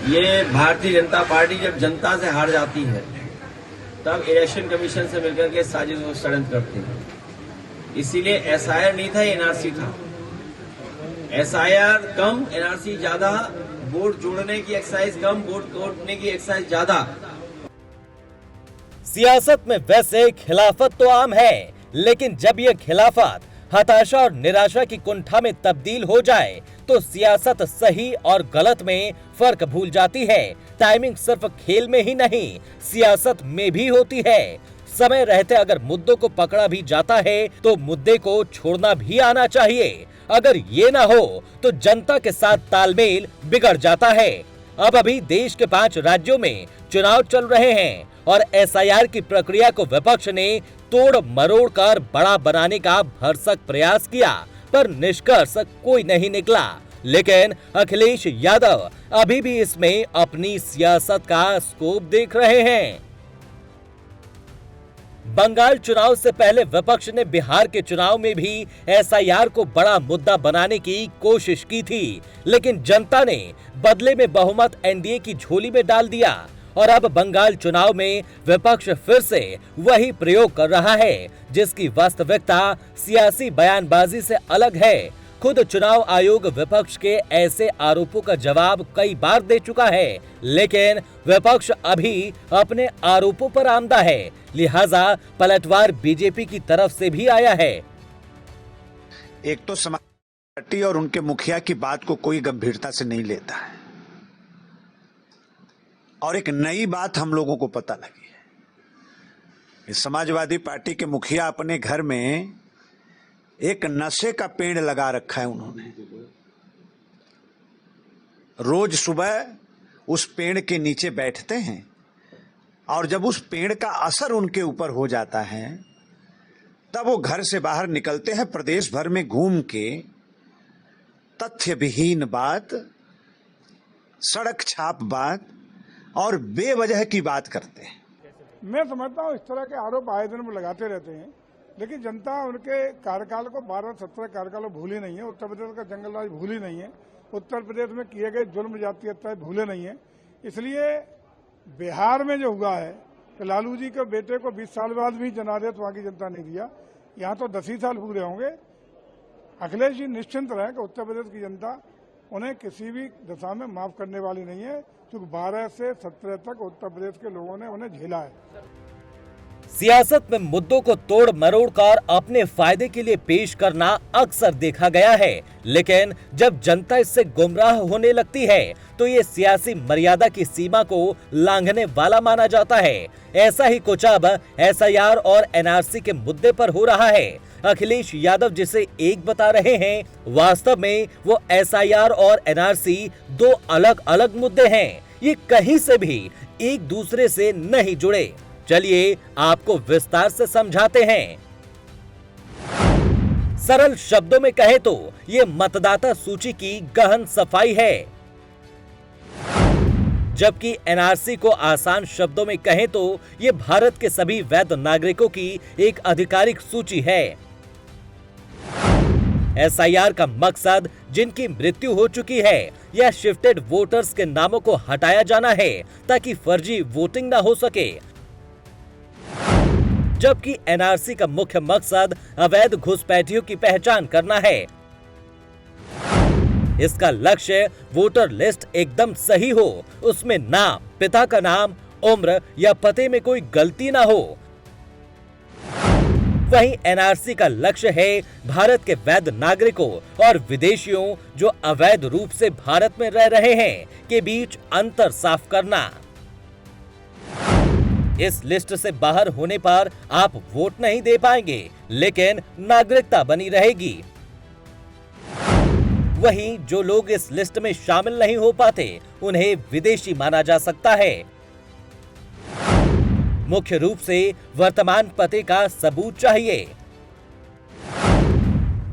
ये भारतीय जनता पार्टी जब जनता से हार जाती है तब इलेक्शन कमीशन से मिलकर के साजिश व षड्यंत्र करती है। इसीलिए एसआईआर नहीं था, एनआरसी था। एसआईआर कम, एनआरसी ज्यादा, वोट जोड़ने की एक्सरसाइज कम, वोट तोड़ने की एक्सरसाइज ज्यादा। सियासत में वैसे खिलाफत तो आम है, लेकिन जब यह खिलाफत हताशा और निराशा की कुंठा में तब्दील हो जाए तो सियासत सही और गलत में फर्क भूल जाती है। टाइमिंग सिर्फ खेल में ही नहीं, सियासत में भी होती है। समय रहते अगर मुद्दों को पकड़ा भी जाता है तो मुद्दे को छोड़ना भी आना चाहिए। अगर ये ना हो तो जनता के साथ तालमेल बिगड़ जाता है। अब अभी देश के 5 राज्यों में चुनाव चल रहे हैं और एसआईआर की प्रक्रिया को विपक्ष ने तोड़ मरोड़ कर बड़ा बनाने का भरसक प्रयास किया, पर निष्कर्ष कोई नहीं निकला। लेकिन अखिलेश यादव अभी भी इसमें अपनी सियासत का स्कोप देख रहे हैं। बंगाल चुनाव से पहले विपक्ष ने बिहार के चुनाव में भी एसआईआर को बड़ा मुद्दा बनाने की कोशिश की थी, लेकिन जनता ने बदले में बहुमत एनडीए की झोली में डाल दिया और अब बंगाल चुनाव में विपक्ष फिर से वही प्रयोग कर रहा है, जिसकी वास्तविकता सियासी बयानबाजी से अलग है। खुद चुनाव आयोग विपक्ष के ऐसे आरोपों का जवाब कई बार दे चुका है, लेकिन विपक्ष अभी अपने आरोपों पर आमदा है, लिहाजा पलटवार बीजेपी की तरफ से भी आया है। एक तो समाजवादी पार्टी और उनके मुखिया की बात को कोई गंभीरता से नहीं लेता है, और एक नई बात हम लोगों को पता लगी है। इस समाजवादी पार्टी के मुखिया अपने घर में एक नशे का पेड़ लगा रखा है उन्होंने। रोज सुबह उस पेड़ के नीचे बैठते हैं और जब उस पेड़ का असर उनके ऊपर हो जाता है तब वो घर से बाहर निकलते हैं, प्रदेश भर में घूम के तथ्य विहीन बात, सड़क छाप बात और बेवजह की बात करते हैं। मैं समझता हूँ इस तरह के आरोप आए दिन में लगाते रहते हैं, लेकिन जनता उनके कार्यकाल को 12-17 कार्यकाल भूली नहीं है। उत्तर प्रदेश का जंगल राज भूली नहीं है, उत्तर प्रदेश में किए गए जुल्म जातीय अत्याचार भूले नहीं है। इसलिए बिहार में जो हुआ है कि लालू जी के बेटे को 20 साल बाद भी जनादेश वहां की जनता ने दिया, यहाँ तो 10 ही साल पूरे होंगे। अखिलेश जी निश्चिंत रहे कि उत्तर प्रदेश की जनता उन्हें किसी भी दशा में माफ करने वाली नहीं है, क्योंकि 12 से 17 तक उत्तर प्रदेश के लोगों ने उन्हें झेला है। सियासत में मुद्दों को तोड़ मरोड़ कर अपने फायदे के लिए पेश करना अक्सर देखा गया है, लेकिन जब जनता इससे गुमराह होने लगती है तो ये सियासी मर्यादा की सीमा को लांघने वाला माना जाता है। ऐसा ही कुछ अब एसआईआर और एनआरसी के मुद्दे पर हो रहा है। अखिलेश यादव जिसे एक बता रहे हैं, वास्तव में वो एसआईआर और एनआरसी 2 अलग अलग मुद्दे हैं। ये कहीं से भी एक दूसरे से नहीं जुड़े। चलिए आपको विस्तार से समझाते हैं। सरल शब्दों में कहे तो ये मतदाता सूची की गहन सफाई है, जबकि एनआरसी को आसान शब्दों में कहें तो ये भारत के सभी वैध नागरिकों की एक आधिकारिक सूची है। एसआईआर का मकसद जिनकी मृत्यु हो चुकी है या शिफ्टेड वोटर्स के नामों को हटाया जाना है ताकि फर्जी वोटिंग न हो सके, जबकि एनआरसी का मुख्य मकसद अवैध घुसपैठियों की पहचान करना है। इसका लक्ष्य वोटर लिस्ट एकदम सही हो, उसमें नाम, पिता का नाम, उम्र या पते में कोई गलती ना हो। वहीं एनआरसी का लक्ष्य है भारत के वैध नागरिकों और विदेशियों जो अवैध रूप से भारत में रह रहे हैं के बीच अंतर साफ करना। इस लिस्ट से बाहर होने पर आप वोट नहीं दे पाएंगे, लेकिन नागरिकता बनी रहेगी। वहीं जो लोग इस लिस्ट में शामिल नहीं हो पाते उन्हें विदेशी माना जा सकता है। मुख्य रूप से वर्तमान पते का सबूत चाहिए।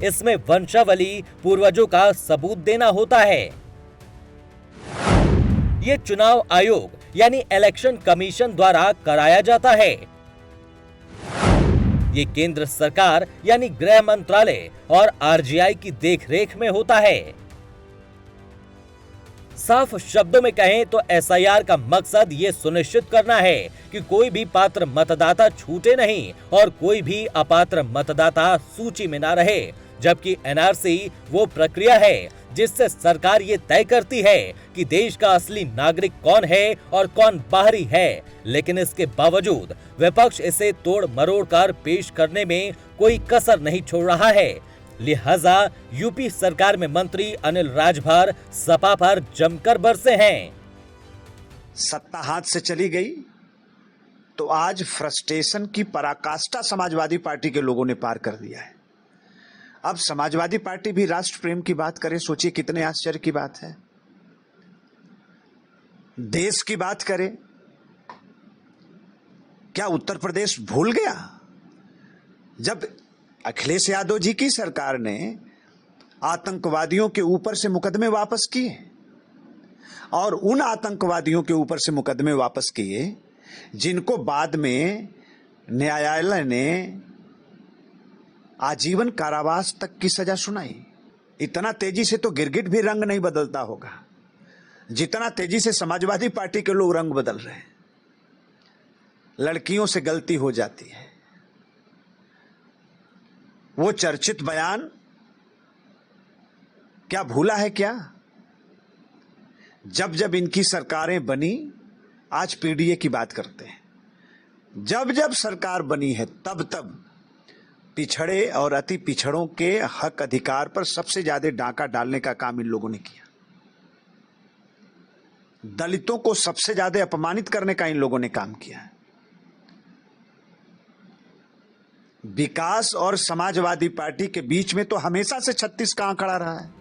इसमें वंशावली, पूर्वजों का सबूत देना होता है। ये चुनाव आयोग यानी इलेक्शन कमीशन द्वारा कराया जाता है। ये केंद्र सरकार यानी गृह मंत्रालय और आरजीआई की देखरेख में होता है। साफ शब्दों में कहें तो एसआईआर का मकसद ये सुनिश्चित करना है कि कोई भी पात्र मतदाता छूटे नहीं और कोई भी अपात्र मतदाता सूची में ना रहे, जबकि एनआरसी वो प्रक्रिया है जिससे सरकार ये तय करती है कि देश का असली नागरिक कौन है और कौन बाहरी है। लेकिन इसके बावजूद विपक्ष इसे तोड़ मरोड़ कर पेश करने में कोई कसर नहीं छोड़ रहा है। लिहाजा यूपी सरकार में मंत्री अनिल राजभर सपा पर जमकर बरसे हैं। सत्ता हाथ से चली गई तो आज फ्रस्ट्रेशन की पराकाष्ठा समाजवादी पार्टी के लोगों ने पार कर दिया है। अब समाजवादी पार्टी भी राष्ट्र प्रेम की बात करे, सोचिए कितने आश्चर्य की बात है। देश की बात करे, क्या उत्तर प्रदेश भूल गया? जब अखिलेश यादव जी की सरकार ने आतंकवादियों के ऊपर से मुकदमे वापस किए और उन आतंकवादियों के ऊपर से मुकदमे वापस किए जिनको बाद में न्यायालय ने आजीवन कारावास तक की सजा सुनाई, इतना तेजी से तो गिरगिट भी रंग नहीं बदलता होगा जितना तेजी से समाजवादी पार्टी के लोग रंग बदल रहे हैं। लड़कियों से गलती हो जाती है, वो चर्चित बयान क्या भूला है क्या? जब जब इनकी सरकारें बनी, आज पीडीए की बात करते हैं, जब जब सरकार बनी है तब तब पिछड़े और अति पिछड़ों के हक अधिकार पर सबसे ज्यादा डाका डालने का काम इन लोगों ने किया। दलितों को सबसे ज्यादा अपमानित करने का इन लोगों ने काम किया है। विकास और समाजवादी पार्टी के बीच में तो हमेशा से 36 का आंकड़ा रहा है।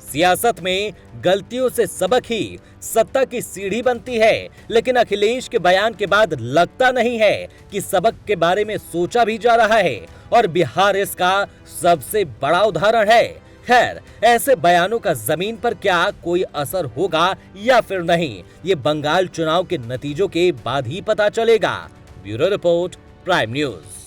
सियासत में गलतियों से सबक ही सत्ता की सीढ़ी बनती है, लेकिन अखिलेश के बयान के बाद लगता नहीं है कि सबक के बारे में सोचा भी जा रहा है और बिहार इसका सबसे बड़ा उदाहरण है। खैर, ऐसे बयानों का जमीन पर क्या कोई असर होगा या फिर नहीं, ये बंगाल चुनाव के नतीजों के बाद ही पता चलेगा। Bureau report, prime news.